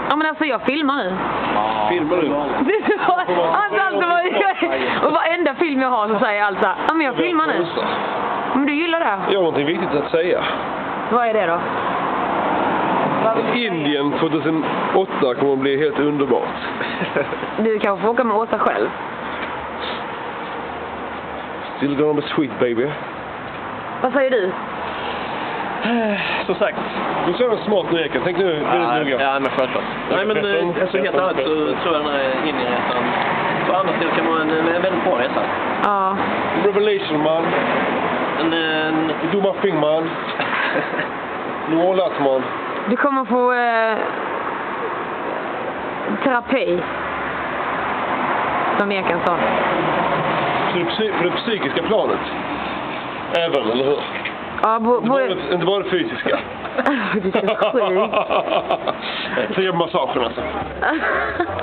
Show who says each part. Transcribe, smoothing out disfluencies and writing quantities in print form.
Speaker 1: Ja, men alltså jag filmar nu.
Speaker 2: Filmar du?
Speaker 1: Och varenda film jag har så säger jag alltså, ja men jag filmar nu. Men du gillar det?
Speaker 2: Jag har någonting viktigt att säga.
Speaker 1: Vad är det då?
Speaker 2: Indien 2008 kommer att bli helt underbart.
Speaker 1: Du kanske får åka med Åsa själv.
Speaker 2: Still gonna be sweet baby.
Speaker 1: Vad säger du?
Speaker 3: Som sagt.
Speaker 2: Du ser en smart nu, Eken. Tänk nu, väldigt noga.
Speaker 3: Ja, men självklart. Nej, men alltså, helt ärligt så tror jag den här Indienresan på andra ställen kan vara en väldigt bra resa.
Speaker 1: Ja.
Speaker 2: Revelation, man. Do my thing, man. Nu all that, man.
Speaker 1: Du kommer få terapi. Som Ekan sa.
Speaker 2: För det psykiska planet. Även, eller hur?
Speaker 1: Ja,
Speaker 2: Inte bara det fysiska.
Speaker 1: Det är så sjukt.
Speaker 2: Så gör massagen alltså.